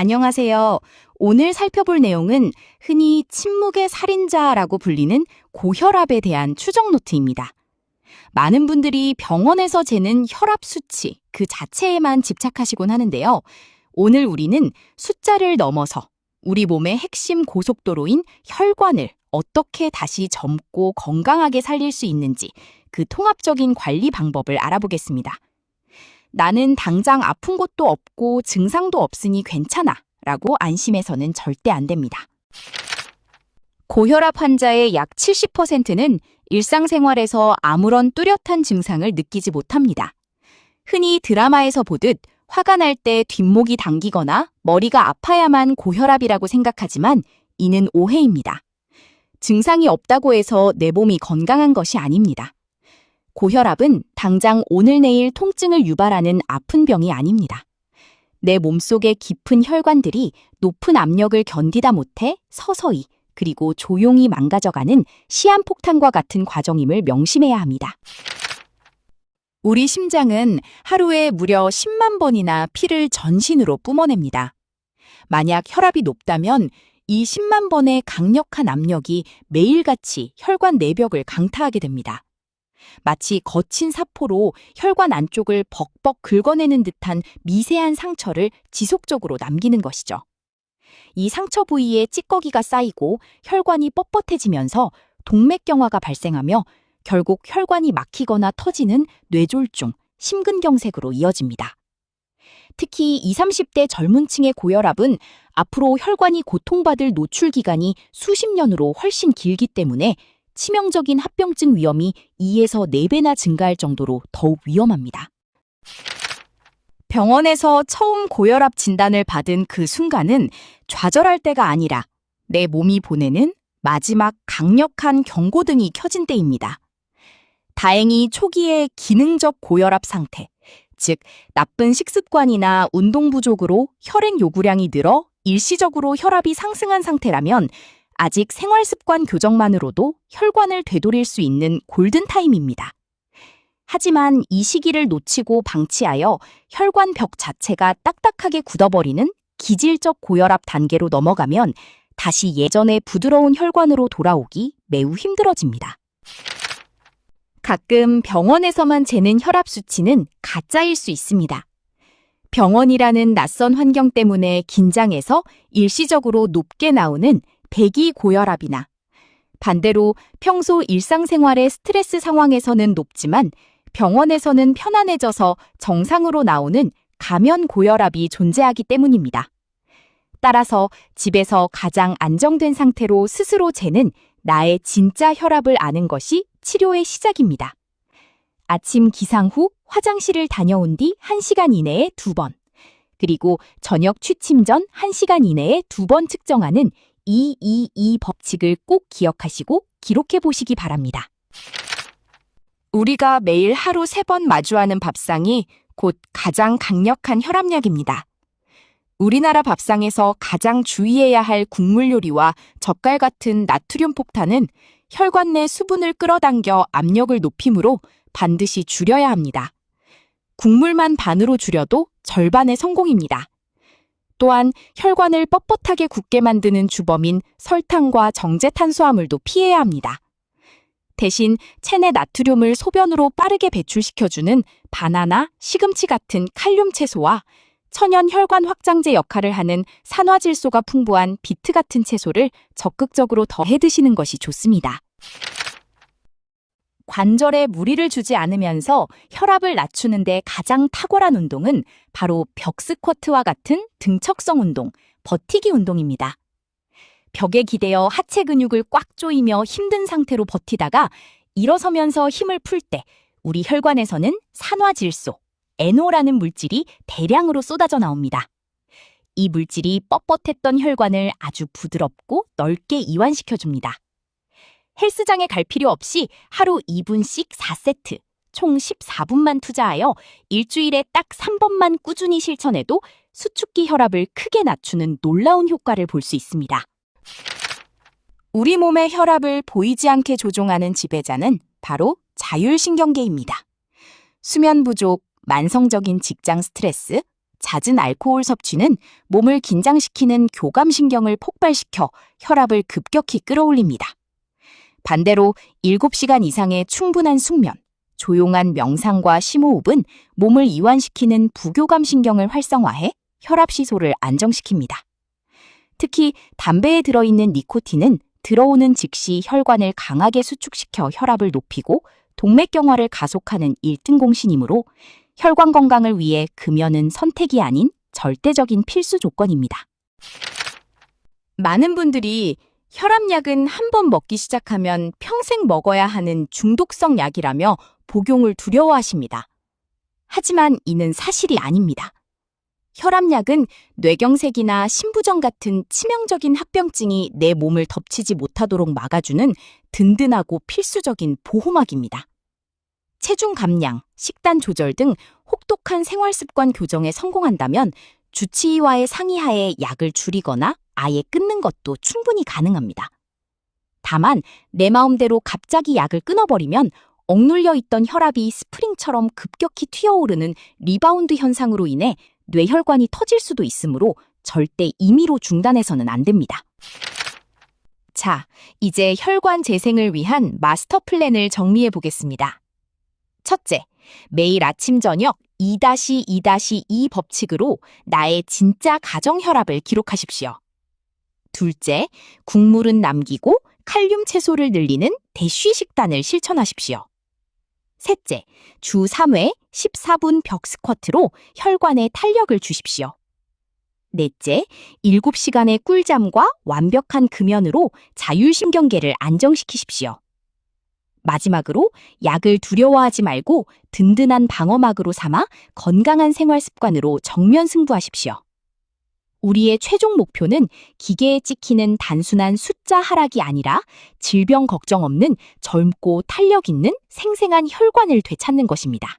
안녕하세요. 오늘 살펴볼 내용은 흔히 침묵의 살인자라고 불리는 고혈압에 대한 추정 노트입니다. 많은 분들이 병원에서 재는 혈압 수치 그 자체에만 집착하시곤 하는데요. 오늘 우리는 숫자를 넘어서 우리 몸의 핵심 고속도로인 혈관을 어떻게 다시 젊고 건강하게 살릴 수 있는지 그 통합적인 관리 방법을 알아보겠습니다. 나는 당장 아픈 것도 없고 증상도 없으니 괜찮아 라고 안심해서는 절대 안 됩니다. 고혈압 환자의 약 70%는 일상생활에서 아무런 뚜렷한 증상을 느끼지 못합니다. 흔히 드라마에서 보듯 화가 날 때 뒷목이 당기거나 머리가 아파야만 고혈압이라고 생각하지만 이는 오해입니다. 증상이 없다고 해서 내 몸이 건강한 것이 아닙니다. 고혈압은 당장 오늘 내일 통증을 유발하는 아픈 병이 아닙니다. 내 몸속의 깊은 혈관들이 높은 압력을 견디다 못해 서서히 그리고 조용히 망가져가는 시한폭탄과 같은 과정임을 명심해야 합니다. 우리 심장은 하루에 무려 10만 번이나 피를 전신으로 뿜어냅니다. 만약 혈압이 높다면 이 10만 번의 강력한 압력이 매일같이 혈관 내벽을 강타하게 됩니다. 마치 거친 사포로 혈관 안쪽을 벅벅 긁어내는 듯한 미세한 상처를 지속적으로 남기는 것이죠. 이 상처 부위에 찌꺼기가 쌓이고 혈관이 뻣뻣해지면서 동맥경화가 발생하며 결국 혈관이 막히거나 터지는 뇌졸중, 심근경색으로 이어집니다. 특히 20, 30대 젊은 층의 고혈압은 앞으로 혈관이 고통받을 노출 기간이 수십 년으로 훨씬 길기 때문에 치명적인 합병증 위험이 2에서 4배나 증가할 정도로 더욱 위험합니다. 병원에서 처음 고혈압 진단을 받은 그 순간은 좌절할 때가 아니라 내 몸이 보내는 마지막 강력한 경고등이 켜진 때입니다. 다행히 초기의 기능적 고혈압 상태, 즉 나쁜 식습관이나 운동 부족으로 혈액 요구량이 늘어 일시적으로 혈압이 상승한 상태라면 아직 생활습관 교정만으로도 혈관을 되돌릴 수 있는 골든타임입니다. 하지만 이 시기를 놓치고 방치하여 혈관 벽 자체가 딱딱하게 굳어버리는 기질적 고혈압 단계로 넘어가면 다시 예전의 부드러운 혈관으로 돌아오기 매우 힘들어집니다. 가끔 병원에서만 재는 혈압 수치는 가짜일 수 있습니다. 병원이라는 낯선 환경 때문에 긴장해서 일시적으로 높게 나오는 배기 고혈압이나 반대로 평소 일상생활의 스트레스 상황에서는 높지만 병원에서는 편안해져서 정상으로 나오는 가면 고혈압이 존재하기 때문입니다. 따라서 집에서 가장 안정된 상태로 스스로 재는 나의 진짜 혈압을 아는 것이 치료의 시작입니다. 아침 기상 후 화장실을 다녀온 뒤 1시간 이내에 2번, 그리고 저녁 취침 전 1시간 이내에 2번 측정하는 222 법칙을 꼭 기억하시고 기록해 보시기 바랍니다. 우리가 매일 하루 3번 마주하는 밥상이 곧 가장 강력한 혈압약입니다. 우리나라 밥상에서 가장 주의해야 할 국물 요리와 젓갈 같은 나트륨 폭탄은 혈관 내 수분을 끌어당겨 압력을 높이므로 반드시 줄여야 합니다. 국물만 반으로 줄여도 절반의 성공입니다. 또한 혈관을 뻣뻣하게 굳게 만드는 주범인 설탕과 정제 탄수화물도 피해야 합니다. 대신 체내 나트륨을 소변으로 빠르게 배출시켜주는 바나나, 시금치 같은 칼륨 채소와 천연 혈관 확장제 역할을 하는 산화질소가 풍부한 비트 같은 채소를 적극적으로 더해 드시는 것이 좋습니다. 관절에 무리를 주지 않으면서 혈압을 낮추는 데 가장 탁월한 운동은 바로 벽 스쿼트와 같은 등척성 운동, 버티기 운동입니다. 벽에 기대어 하체 근육을 꽉 조이며 힘든 상태로 버티다가 일어서면서 힘을 풀 때 우리 혈관에서는 산화질소, NO라는 물질이 대량으로 쏟아져 나옵니다. 이 물질이 뻣뻣했던 혈관을 아주 부드럽고 넓게 이완시켜줍니다. 헬스장에 갈 필요 없이 하루 2분씩 4세트, 총 14분만 투자하여 일주일에 딱 3번만 꾸준히 실천해도 수축기 혈압을 크게 낮추는 놀라운 효과를 볼 수 있습니다. 우리 몸의 혈압을 보이지 않게 조종하는 지배자는 바로 자율신경계입니다. 수면 부족, 만성적인 직장 스트레스, 잦은 알코올 섭취는 몸을 긴장시키는 교감신경을 폭발시켜 혈압을 급격히 끌어올립니다. 반대로 7시간 이상의 충분한 숙면, 조용한 명상과 심호흡은 몸을 이완시키는 부교감신경을 활성화해 혈압 시소를 안정시킵니다. 특히 담배에 들어있는 니코틴은 들어오는 즉시 혈관을 강하게 수축시켜 혈압을 높이고 동맥경화를 가속하는 1등 공신이므로 혈관 건강을 위해 금연은 선택이 아닌 절대적인 필수 조건입니다. 많은 분들이 혈압약은 한 번 먹기 시작하면 평생 먹어야 하는 중독성 약이라며 복용을 두려워하십니다. 하지만 이는 사실이 아닙니다. 혈압약은 뇌경색이나 심부전 같은 치명적인 합병증이 내 몸을 덮치지 못하도록 막아주는 든든하고 필수적인 보호막입니다. 체중 감량, 식단 조절 등 혹독한 생활습관 교정에 성공한다면 주치의와의 상의하에 약을 줄이거나 아예 끊는 것도 충분히 가능합니다. 다만 내 마음대로 갑자기 약을 끊어버리면 억눌려 있던 혈압이 스프링처럼 급격히 튀어오르는 리바운드 현상으로 인해 뇌혈관이 터질 수도 있으므로 절대 임의로 중단해서는 안 됩니다. 자, 이제 혈관 재생을 위한 마스터 플랜을 정리해 보겠습니다. 첫째, 매일 아침 저녁 2-2-2 법칙으로 나의 진짜 가정 혈압을 기록하십시오. 둘째, 국물은 남기고 칼륨 채소를 늘리는 대쉬 식단을 실천하십시오. 셋째, 주 3회 14분 벽 스쿼트로 혈관에 탄력을 주십시오. 넷째, 7시간의 꿀잠과 완벽한 금연으로 자율신경계를 안정시키십시오. 마지막으로 약을 두려워하지 말고 든든한 방어막으로 삼아 건강한 생활 습관으로 정면 승부하십시오. 우리의 최종 목표는 기계에 찍히는 단순한 숫자 하락이 아니라 질병 걱정 없는 젊고 탄력 있는 생생한 혈관을 되찾는 것입니다.